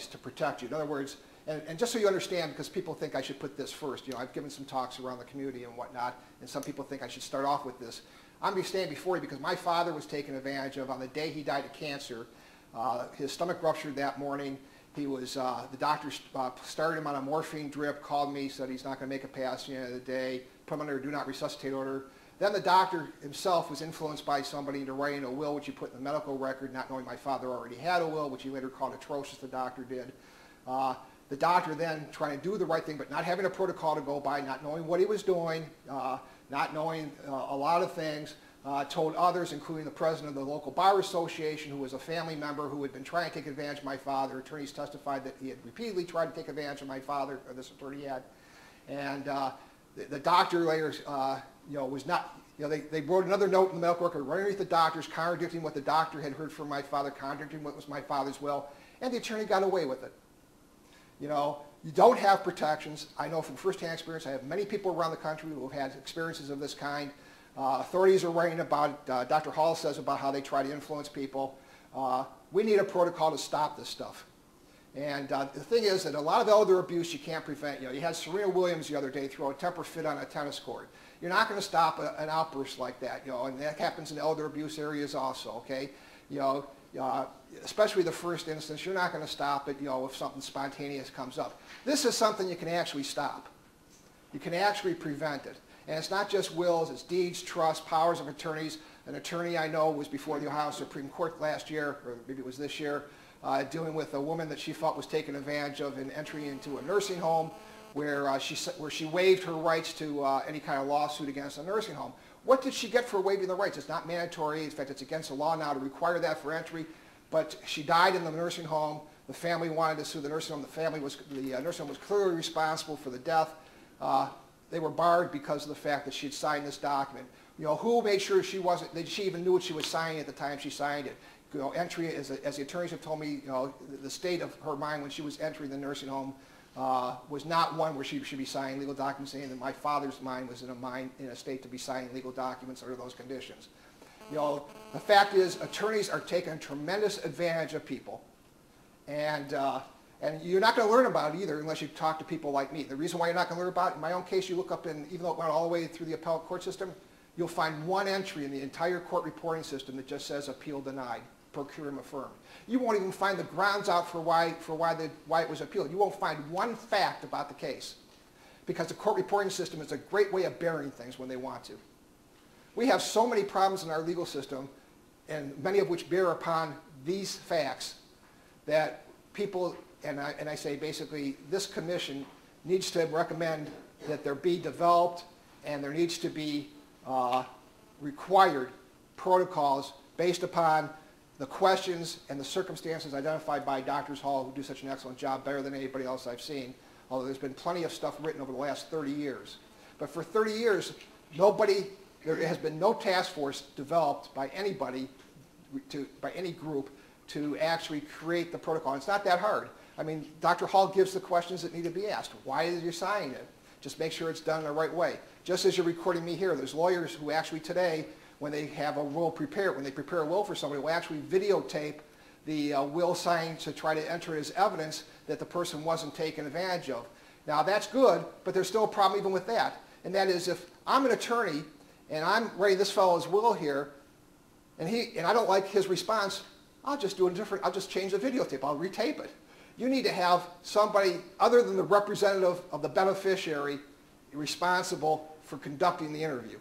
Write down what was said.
to protect you. In other words, and just so you understand, because people think I should put this first, you know, I've given some talks around the community and whatnot, and some people think I should start off with this. I'm standing before you because my father was taken advantage of on the day he died of cancer. His stomach ruptured that morning. He was, the doctor started him on a morphine drip, called me, said he's not going to make it past the end of the day, put him under a do not resuscitate order. Then the doctor himself was influenced by somebody into writing a will, which he put in the medical record, not knowing my father already had a will, which he later called atrocious, the doctor did. The doctor then trying to do the right thing, but not having a protocol to go by, not knowing what he was doing, not knowing a lot of things, told others, including the president of the local bar association, who was a family member who had been trying to take advantage of my father. Attorneys testified that he had repeatedly tried to take advantage of my father, or this attorney had. And the doctor later, you know, was not, you know, they wrote another note in the medical record right underneath the doctor's, contradicting what the doctor had heard from my father, contradicting what was my father's will, and the attorney got away with it. You know, you don't have protections. I know from firsthand experience, I have many people around the country who have had experiences of this kind. Authorities are writing about it. Dr. Hall says about how they try to influence people. We need a protocol to stop this stuff. And the thing is that a lot of elder abuse you can't prevent. You know, you had Serena Williams the other day throw a temper fit on a tennis court. You're not going to stop an outburst like that, you know, and that happens in elder abuse areas also, okay? You know, especially the first instance, you're not going to stop it, you know, if something spontaneous comes up. This is something you can actually stop. You can actually prevent it. And it's not just wills, it's deeds, trusts, powers of attorneys. An attorney I know was before the Ohio Supreme Court last year, or maybe it was this year, dealing with a woman that she felt was taken advantage of in entry into a nursing home where she waived her rights to any kind of lawsuit against a nursing home. What did she get for waiving the rights? It's not mandatory. In fact, it's against the law now to require that for entry. But she died in the nursing home. The family wanted to sue the nursing home. The nursing home was clearly responsible for the death. They were barred because of the fact that she had signed this document. You know, who made sure that she even knew what she was signing at the time she signed it? You know, entry, as the attorneys have told me, you know, the state of her mind when she was entering the nursing home was not one where she should be signing legal documents, saying that my father's mind was in a state to be signing legal documents under those conditions. You know, the fact is, attorneys are taking tremendous advantage of people, and you're not going to learn about it either unless you talk to people like me. The reason why you're not going to learn about it, in my own case, you look up in, even though it went all the way through the appellate court system, you'll find one entry in the entire court reporting system that just says appeal denied, per curiam affirmed. You won't even find the grounds out for why it was appealed. You won't find one fact about the case, because the court reporting system is a great way of burying things when they want to. We have so many problems in our legal system, and many of which bear upon these facts, that people, and I say basically this commission needs to recommend that there be developed and there needs to be required protocols based upon the questions and the circumstances identified by Drs. Hall, who do such an excellent job, better than anybody else I've seen, although there's been plenty of stuff written over the last 30 years. But for 30 years, there has been no task force developed by anybody, by any group, to actually create the protocol. And it's not that hard. I mean, Dr. Hall gives the questions that need to be asked. Why is you signing it? Just make sure it's done in the right way. Just as you're recording me here, there's lawyers who actually today, when they have a will prepared, when they prepare a will for somebody, will actually videotape the will signed to try to enter as evidence that the person wasn't taken advantage of. Now that's good, but there's still a problem even with that. And that is, if I'm an attorney and I'm writing this fellow's will here, and I don't like his response, I'll just do it different. I'll just change the videotape. I'll retape it. You need to have somebody other than the representative of the beneficiary responsible for conducting the interview.